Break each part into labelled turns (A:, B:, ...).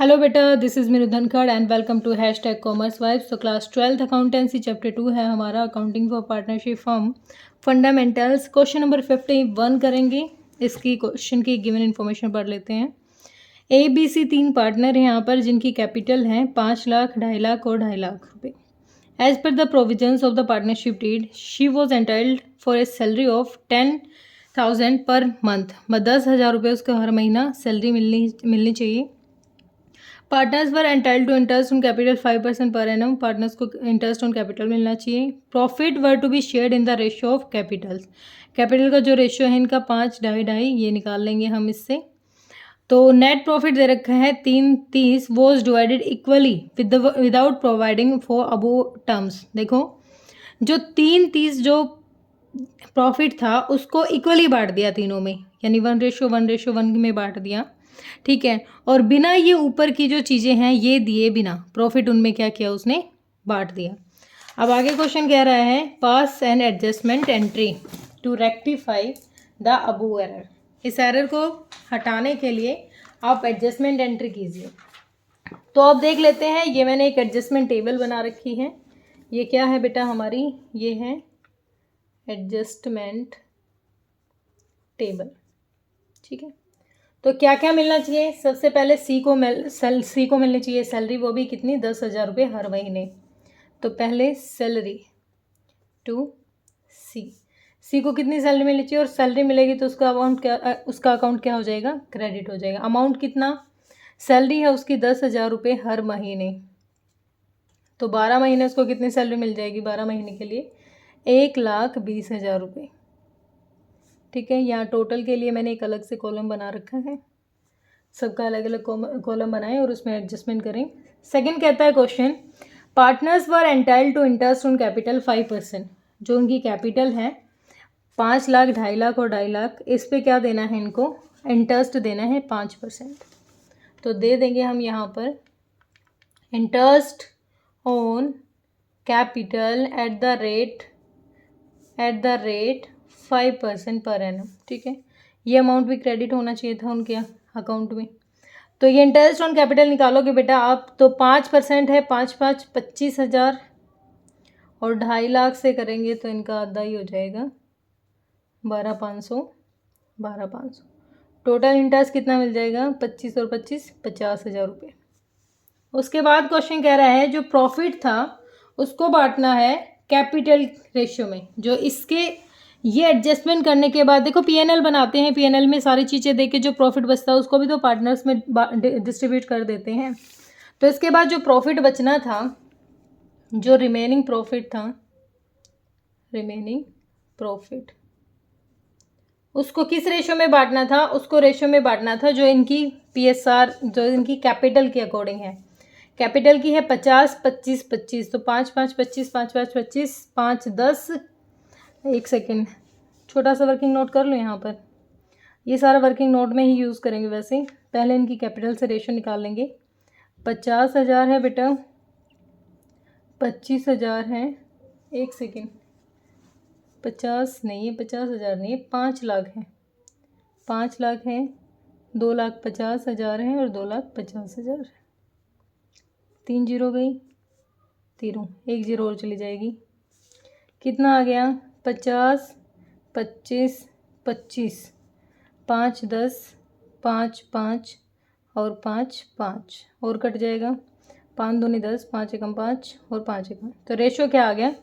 A: Hello बेटा, this is Meenu Dhankhar and welcome to hashtag commerce vibes. तो class 12th accountancy chapter 2 है हमारा, accounting for partnership firm fundamentals. Question number 51 करेंगे। इसकी question की गिवन इन्फॉर्मेशन पढ़ लेते हैं। ABC 3 पार्टनर हैं यहाँ पर, जिनकी कैपिटल है 5 लाख, 2.5 लाख और 2.5 लाख रुपये। As per the provisions of the partnership deed, she was entitled for a salary of 10,000 per month. 10,000 रुपये उसको हर महीना सैलरी मिलनी चाहिए। Partners were entitled to interest on capital 5% per annum. Partners को इंटरेस्ट ऑन कैपिटल मिलना चाहिए। Profit were to be shared in the ratio of capitals. Capital का जो रेशियो है इनका 5, 2.5, ये निकाल लेंगे हम इससे। तो नेट प्रॉफिट दे रखा है 330 was divided equally without providing for above terms. देखो, जो 330 जो प्रॉफिट था उसको इक्वली बांट दिया तीनों में, यानी 1:1:1 में बांट दिया, ठीक है। और बिना ये ऊपर की जो चीज़ें हैं ये दिए बिना प्रॉफिट उनमें क्या किया, उसने बांट दिया। अब आगे क्वेश्चन कह रहा है pass an adjustment entry to rectify the above error. इस एरर को हटाने के लिए आप एडजस्टमेंट एंट्री कीजिए। तो अब देख लेते हैं, ये मैंने एक एडजस्टमेंट टेबल बना रखी है। ये क्या है बेटा हमारी, ये है एडजस्टमेंट टेबल, ठीक है। तो क्या क्या मिलना चाहिए, सबसे पहले सी को मिलनी चाहिए सैलरी, वो भी कितनी, 10,000 रुपये हर महीने। तो पहले सैलरी टू सी को कितनी सैलरी मिलनी चाहिए, और सैलरी मिलेगी तो उसका अकाउंट क्या हो जाएगा, क्रेडिट हो जाएगा। अमाउंट कितना, सैलरी है उसकी 10,000 रुपये हर महीने, तो 12 महीने उसको कितनी सैलरी मिल जाएगी, 12 महीने के लिए 1,20,000 रुपये, ठीक है। यहाँ टोटल के लिए मैंने एक अलग से कॉलम बना रखा है, सबका अलग अलग कॉलम बनाएं और उसमें एडजस्टमेंट करें। सेकंड कहता है question, partners were entitled to interest on capital 5%। जो उनकी कैपिटल है 5 लाख, 2.5 लाख और 2.5 लाख, इस पे क्या देना है, इनको इंटरेस्ट देना है 5%। तो दे देंगे हम यहाँ पर interest on capital at the rate 5% per annum, ठीक है। ये अमाउंट भी क्रेडिट होना चाहिए था उनके अकाउंट में। तो ये इंटरेस्ट ऑन कैपिटल निकालोगे बेटा आप, तो 5% है, 5×5 25,000, और 2.5 लाख से करेंगे तो इनका आधा ही हो जाएगा, 12,500। टोटल इंटरेस्ट कितना मिल जाएगा, 25 और 25 50,000 रुपये। उसके बाद क्वेश्चन कह रहा है जो प्रॉफिट था उसको बांटना है कैपिटल रेशियो में। जो इसके ये एडजस्टमेंट करने के बाद देखो पीएनएल बनाते हैं, पीएनएल में सारी चीज़ें देके जो प्रॉफिट बचता है उसको भी तो पार्टनर्स में डिस्ट्रीब्यूट कर देते हैं। तो इसके बाद जो प्रॉफिट बचना था, जो रिमेनिंग प्रॉफिट उसको किस रेशियो में बांटना था, उसको रेशियो में बांटना था जो इनकी पीएसआर, जो इनकी कैपिटल के अकॉर्डिंग है। कैपिटल की है 50, 25, 25, तो 5×5 25, 5×5 25, 5×10, एक सेकेंड, छोटा सा वर्किंग नोट कर लो यहाँ पर। ये सारा वर्किंग नोट में ही यूज़ करेंगे। वैसे पहले इनकी कैपिटल से रेशियो निकाल लेंगे। 50,000 है बेटा, 25,000 है, एक सेकेंड, 50,000 नहीं है, 5 लाख है, 5 लाख है, 2,50,000 है और 2,50,000। 3 जीरो गई, तीनों, एक जीरो और चली जाएगी। कितना आ गया, 50, 25, 25, 5×10, 5×5 और 5×5 और कट जाएगा, 5×2 10, 5×1 5 और 5×1। तो रेशो क्या आ गया,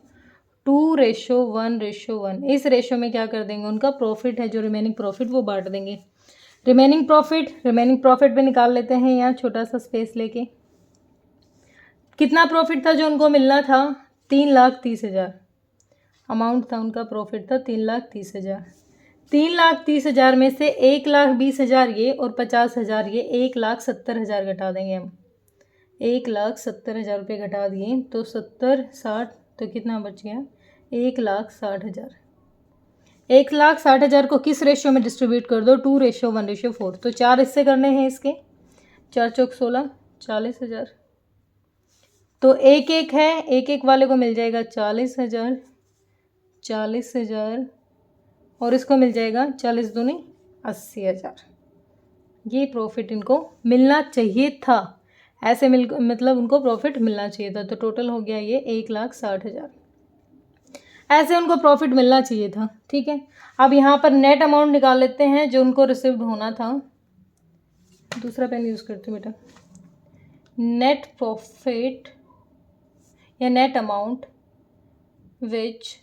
A: 2:1:1। इस रेशो में क्या कर देंगे, उनका प्रॉफिट है जो रिमेनिंग प्रॉफिट वो बांट देंगे। रिमेनिंग प्रॉफिट पे निकाल लेते हैं यहाँ छोटा सा स्पेस लेके। कितना प्रॉफिट था जो उनको मिलना था, 3,30,000 अमाउंट था उनका, प्रॉफिट था 3,30,000। 3,30,000 में से 1,20,000 ये और 50,000 ये, 1,70,000 घटा देंगे हम। 1,70,000 रुपये घटा दिए तो 70, 60, तो कितना बच गया, 1,60,000। 1,60,000 को किस रेशियो में डिस्ट्रीब्यूट कर दो, 2:1:4। तो 4 इससे करने हैं इसके, 4 चौक 16, 40,000। तो एक एक है, एक एक वाले को मिल जाएगा 40,000, 40,000, और इसको मिल जाएगा 40×2 80,000। ये प्रॉफिट इनको मिलना चाहिए था, ऐसे मतलब उनको प्रॉफिट मिलना चाहिए था। तो टोटल हो गया ये 1,60,000, ऐसे उनको प्रॉफिट मिलना चाहिए था। ठीक है, अब यहाँ पर नेट अमाउंट निकाल लेते हैं जो उनको रिसीव्ड होना था। दूसरा पेन यूज़ करती हूँ बेटा। नेट प्रॉफिट या net amount which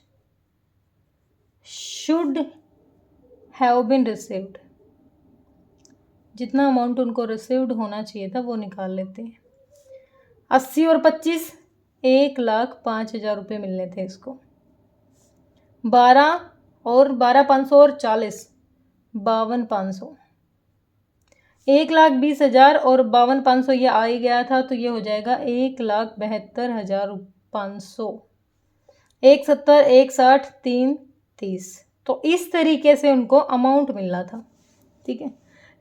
A: should have been received, जितना अमाउंट उनको रिसीव्ड होना चाहिए था वो निकाल लेते हैं। 80 और 25 1,05,000 रुपये मिलने थे इसको। 12 और 12,500 और 40 52,500, 1,20,000 और 52,500 ये आ ही गया था, तो ये हो जाएगा 1,72,500। 1,70 1,60 3,30। तो इस तरीके से उनको अमाउंट मिलना था। ठीक है,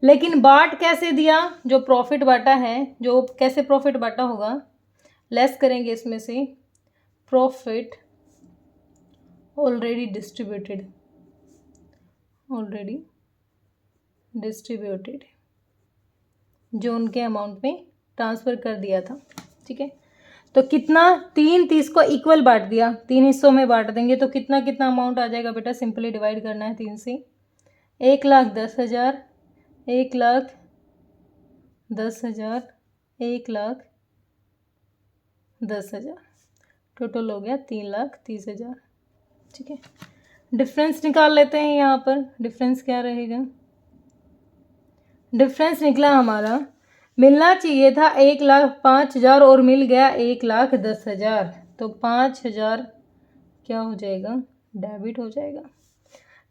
A: लेकिन बाट कैसे दिया, जो प्रॉफिट बांटा है, जो कैसे प्रॉफिट बांटा होगा, लेस करेंगे इसमें से प्रॉफिट ऑलरेडी डिस्ट्रीब्यूटेड, जो उनके अमाउंट में ट्रांसफ़र कर दिया था। ठीक है, तो कितना, 3,30 को इक्वल बांट दिया, 3 हिस्सों में बांट देंगे तो कितना कितना अमाउंट आ जाएगा बेटा, सिंपली डिवाइड करना है 3 से। 1,10,000, 1,10,000, 1,10,000, टोटल हो गया 3,30,000। ठीक है, डिफरेंस निकाल लेते हैं। यहाँ पर डिफरेंस क्या रहेगा, डिफरेंस निकला हमारा, मिलना चाहिए था 1,05,000 और मिल गया 1,10,000, तो 5,000 क्या हो जाएगा, डेबिट हो जाएगा।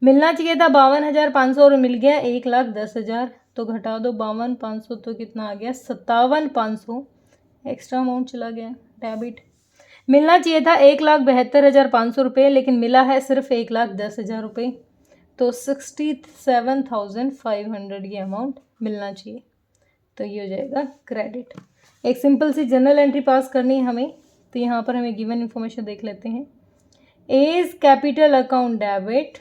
A: मिलना चाहिए था 52,500 और मिल गया 1,10,000, तो घटा दो 52,500 तो कितना आ गया 57,500, एक्स्ट्रा अमाउंट चला गया डेबिट। मिलना चाहिए था 1,72,500 रुपये, लेकिन मिला है सिर्फ 1,10,000 रुपये, तो 67,500 ये अमाउंट मिलना चाहिए, तो ये हो जाएगा क्रेडिट। एक सिंपल सी जनरल एंट्री पास करनी है हमें, तो यहाँ पर हमें गिवन इन्फॉर्मेशन देख लेते हैं। एज कैपिटल अकाउंट डेबिट,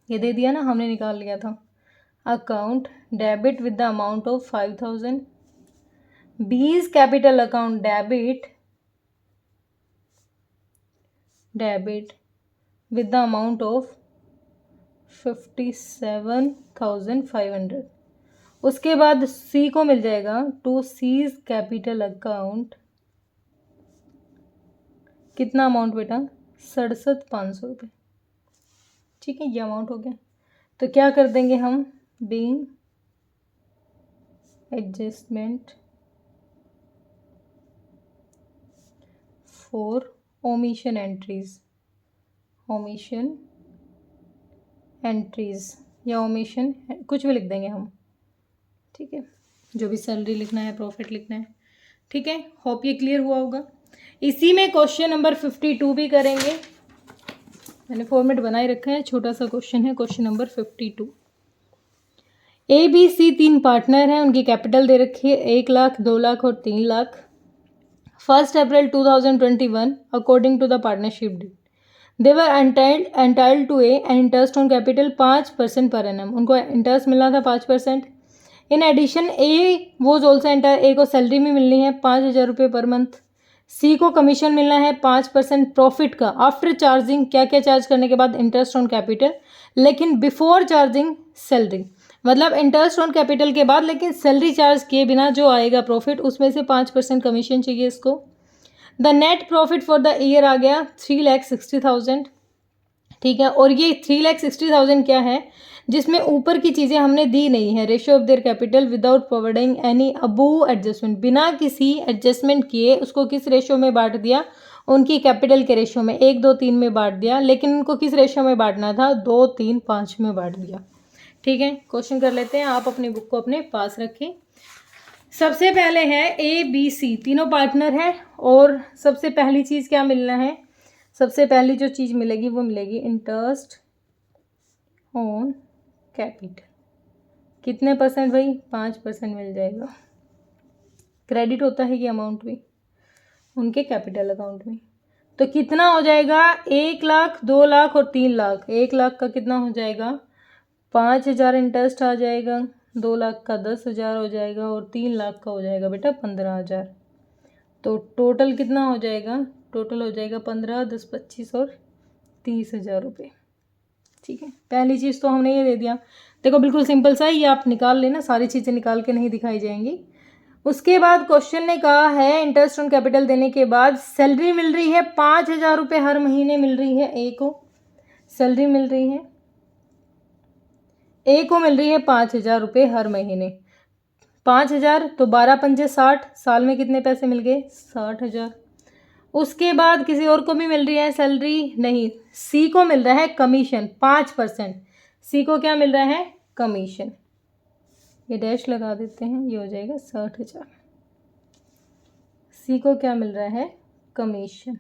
A: ये दे दिया ना, हमने निकाल लिया था, account debit with the amount of 5,000। बीज capital account debit with the amount of 57,500। उसके बाद सी को मिल जाएगा टू सीज कैपिटल अकाउंट, कितना अमाउंट बेटा, 67,500 रुपये। ठीक है, ये अमाउंट हो गया। तो क्या कर देंगे हम, being adjustment for omission entries या ओमिशन कुछ भी लिख देंगे हम। ठीक है, जो भी सैलरी लिखना है, प्रॉफिट लिखना है। ठीक है, होप ये क्लियर हुआ होगा। इसी में क्वेश्चन नंबर 52 भी करेंगे, मैंने फॉर्मेट बनाए रखा है, छोटा सा क्वेश्चन है, क्वेश्चन नंबर 52। ABC 3 पार्टनर हैं, उनकी कैपिटल दे रखी है 1 लाख, 2 लाख और 3 lakh. 1 April 2021 according to the partnership deed they were entitled to an interest on capital 5% per annum, उनको इंटरेस्ट मिलना था 5%। In addition A was also entitle, A को सैलरी में मिलनी है 5,000 रुपये पर मंथ। सी को कमीशन मिलना है 5% प्रॉफिट का, आफ्टर चार्जिंग, क्या क्या चार्ज करने के बाद, इंटरेस्ट ऑन कैपिटल, लेकिन बिफोर चार्जिंग सैलरी, मतलब इंटरेस्ट ऑन कैपिटल के बाद लेकिन सैलरी चार्ज किए बिना जो आएगा प्रॉफिट, उसमें से 5% कमीशन चाहिए इसको। The net profit for the year आ गया 3,60,000। ठीक है, और ये 3,60,000 क्या है, जिसमें ऊपर की चीज़ें हमने दी नहीं है, ratio of their capital without providing any Abu adjustment, बिना किसी एडजस्टमेंट किए उसको किस रेशियो में बांट दिया, उनकी कैपिटल के रेशियो में 1, 2, 3 में बांट दिया, लेकिन उनको किस रेशियो में बांटना था, 2, 3, 5 में बांट दिया। ठीक है, क्वेश्चन कर लेते हैं, आप अपनी बुक को अपने पास रखें। सबसे पहले है ABC, तीनों पार्टनर हैं, और सबसे पहली चीज़ क्या मिलना है, सबसे पहली जो चीज़ मिलेगी वो मिलेगी इंटरेस्ट ऑन कैपिटल, कितने परसेंट भाई, 5% मिल जाएगा। क्रेडिट होता है ये अमाउंट भी उनके कैपिटल अकाउंट में, तो कितना हो जाएगा, 1 लाख, 2 लाख और 3 लाख। 1 लाख का कितना हो जाएगा, 5,000 इंटरेस्ट आ जाएगा, 2 लाख का 10,000 हो जाएगा और 3 लाख का हो जाएगा बेटा 15,000। तो टोटल कितना हो जाएगा? टोटल हो जाएगा 15, 10, 25 और 30,000 रुपये। ठीक है, पहली चीज़ तो हमने ये दे दिया। देखो बिल्कुल सिंपल सा, ये आप निकाल लेना, सारी चीज़ें निकाल के नहीं दिखाई जाएंगी। उसके बाद क्वेश्चन ने कहा है इंटरेस्ट ऑन कैपिटल देने के बाद सैलरी मिल रही है 5,000 रुपये हर महीने मिल रही है। ए को सैलरी मिल रही है, ए को मिल रही है 5,000 रुपये हर महीने। 5,000 तो 12 पंजे 60, साल में कितने पैसे मिल गए? 60,000। उसके बाद किसी और को भी मिल रही है सैलरी? नहीं, सी को मिल रहा है कमीशन 5%। सी को क्या मिल रहा है? कमीशन। ये डैश लगा देते हैं, ये हो जाएगा 60,000। सी को क्या मिल रहा है? कमीशन।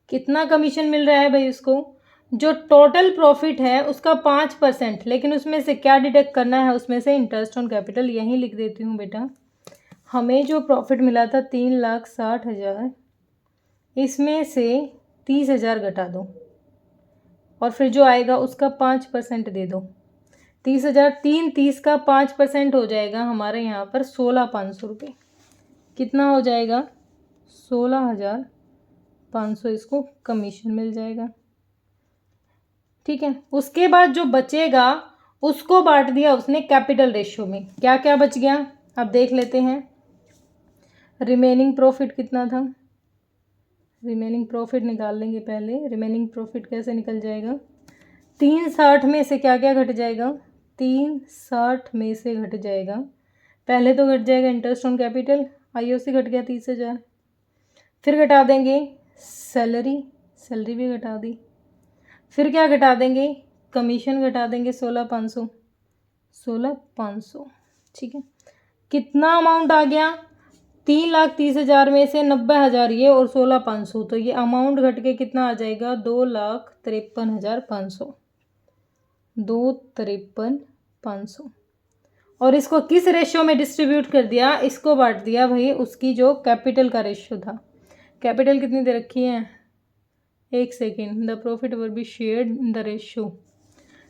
A: कितना कमीशन मिल रहा है भाई उसको? जो टोटल प्रॉफिट है उसका 5%, लेकिन उसमें से क्या डिडक्ट करना है? उसमें से इंटरेस्ट ऑन कैपिटल। यहीं लिख देती हूँ बेटा। हमें जो प्रॉफिट मिला था 3,60,000, इसमें से 30,000 घटा दो और फिर जो आएगा उसका 5% दे दो। 30,000, 30 का 5% हो जाएगा हमारे यहाँ पर 16,500 रुपये। कितना हो जाएगा? 16,500 इसको कमीशन मिल जाएगा। ठीक है, उसके बाद जो बचेगा उसको बांट दिया उसने कैपिटल रेशियो में। क्या क्या बच गया अब देख लेते हैं। रिमेनिंग प्रॉफिट कितना था? रिमेनिंग प्रॉफिट निकाल लेंगे पहले। रिमेनिंग प्रॉफिट कैसे निकल जाएगा? 360 में से क्या क्या घट जाएगा? 360 में से घट जाएगा, पहले तो घट जाएगा इंटरेस्ट ऑन कैपिटल, आईओसी घट गया 30,000। फिर घटा देंगे सैलरी, सैलरी भी घटा दी। फिर क्या घटा देंगे? कमीशन घटा देंगे 16,500, 16,500। ठीक है, कितना अमाउंट आ गया? 3,30,000 में से 90,000 ये और 16,500, तो ये अमाउंट घट के कितना आ जाएगा? 2,53,500, 2,53,500। और इसको किस रेशियो में डिस्ट्रीब्यूट कर दिया? इसको बांट दिया भाई उसकी जो कैपिटल का रेशियो था। कैपिटल कितनी दे रखी है? 1 second. The profit will be shared in the ratio.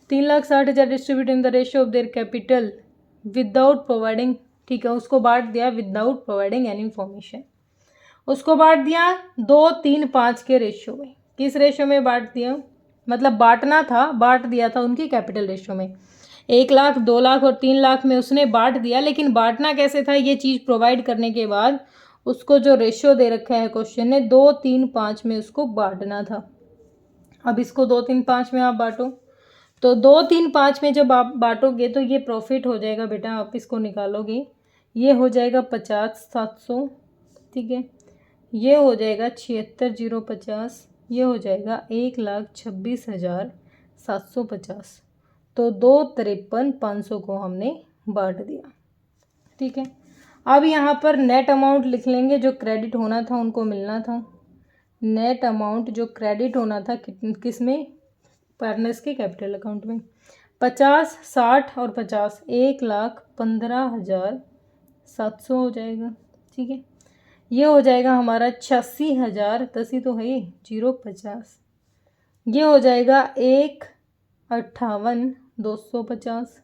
A: 3,60,000 distribute in the ratio of their capital without providing. ठीक है, उसको बांट दिया विदाउट प्रोवाइडिंग एनी इन्फॉर्मेशन। उसको बांट दिया 2, 3, 5 के रेशियो में। किस रेशियो में बांट दिया? मतलब बांटना था, बांट दिया था उनकी कैपिटल रेशियो में। 1 लाख, 2 लाख और 3 लाख में उसने बांट दिया, लेकिन बांटना कैसे था? ये चीज़ प्रोवाइड करने के बाद उसको जो रेशियो दे रखा है क्वेश्चन ने 2, 3, 5 में उसको बांटना था। अब इसको 2, 3, 5 में आप बांटो, तो 2, 3, 5 में जब आप बांटोगे तो ये प्रॉफिट हो जाएगा बेटा। आप इसको निकालोगे, ये हो जाएगा 50,700। ठीक है, ये हो जाएगा 76,050, ये हो जाएगा 1,26,750। तो 2,53,500 को हमने बांट दिया। ठीक है, अब यहाँ पर नेट अमाउंट लिख लेंगे। जो क्रेडिट होना था उनको मिलना था। नेट अमाउंट जो क्रेडिट होना था किस में? पार्टनर्स के कैपिटल अकाउंट में। 50, 60 और 50, 1,15,700 हो जाएगा। ठीक है, ये हो जाएगा हमारा 86,000, 10 ही तो है, 0,50। ये हो जाएगा 1,58,250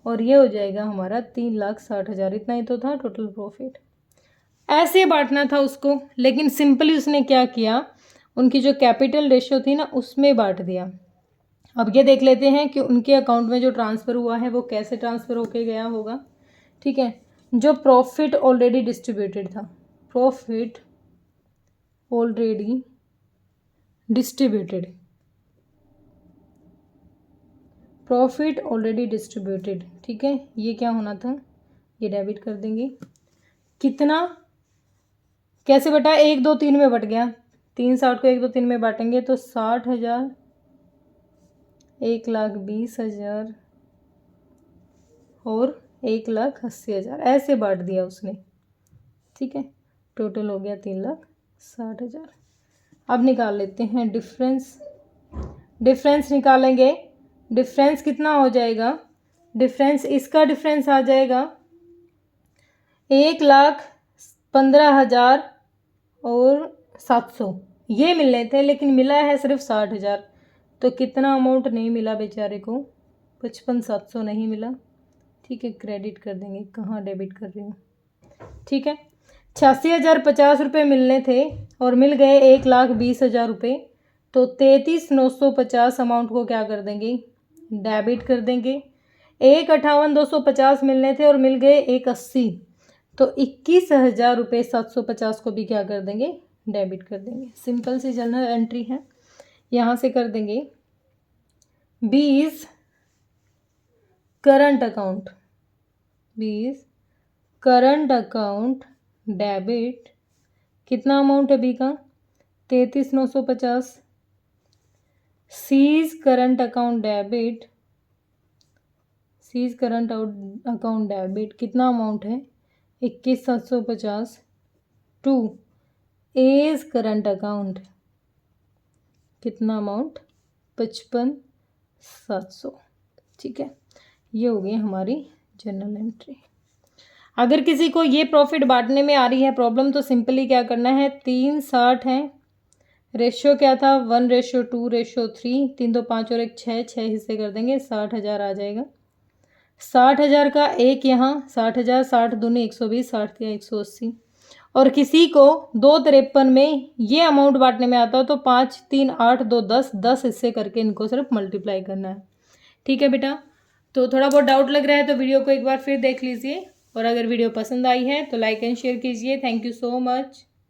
A: और ये हो जाएगा हमारा 3,60,000। इतना ही तो था टोटल प्रॉफिट। ऐसे बांटना था उसको, लेकिन सिंपली उसने क्या किया? उनकी जो कैपिटल रेशियो थी ना उसमें बांट दिया। अब ये देख लेते हैं कि उनके अकाउंट में जो ट्रांसफ़र हुआ है वो कैसे ट्रांसफ़र होके गया होगा। ठीक है, जो प्रॉफिट ऑलरेडी डिस्ट्रीब्यूटेड था, profit already distributed, profit already distributed. ठीक है, ये क्या होना था? ये डेबिट कर देंगे। कितना? कैसे बटा? 1, 2, 3 में बट गया। 360 को 1, 2, 3 में बांटेंगे तो 60,000, 1,20,000 और 1,80,000, ऐसे बांट दिया उसने। ठीक है, टोटल हो गया 3,60,000। अब निकाल लेते हैं डिफरेंस। डिफरेंस निकालेंगे, डिफरेंस कितना हो जाएगा? डिफरेंस, इसका डिफरेंस आ जाएगा 1,15,000 और 700। ये मिलने थे लेकिन मिला है सिर्फ 60,000। तो कितना अमाउंट नहीं मिला बेचारे को? 55,700 नहीं मिला। ठीक है, क्रेडिट कर देंगे, कहाँ डेबिट कर रही हूँ, ठीक है। 86,050 रुपये मिलने थे और मिल गए 1,20,000 रुपये, तो 33,950 अमाउंट को क्या कर देंगे, डेबिट कर देंगे। 1,58,250 मिलने थे और मिल गए 1,80, तो 21,000 रुपये 750 को भी क्या कर देंगे, डेबिट कर देंगे। सिंपल सी जर्नल एंट्री है। यहाँ से कर देंगे 20 current account, 20 current account debit, कितना अमाउंट है बी का, 33,950। C's current account debit, C's current account debit कितना अमाउंट है, 21,750। टू एज करंट अकाउंट, कितना अमाउंट, 55,700। ठीक है, ये हो गई हमारी जर्नल एंट्री। अगर किसी को ये प्रॉफिट बांटने में आ रही है प्रॉब्लम, तो सिंपली क्या करना है, 360 है, रेशियो क्या था, 1:2:3, 3 2 5 और 1 6, 6 हिस्से कर देंगे, 60,000 आ जाएगा। 60,000 का एक यहाँ 60,000, 60 दूनी 120, 60 या 180। और किसी को 253 में ये अमाउंट बांटने में आता हो तो 5 3 8 2 10, 10 हिस्से करके इनको सिर्फ मल्टीप्लाई करना है। ठीक है बेटा, तो थोड़ा बहुत डाउट लग रहा है तो वीडियो को एक बार फिर देख लीजिए, और अगर वीडियो पसंद आई है तो लाइक एंड शेयर कीजिए। Thank you so much.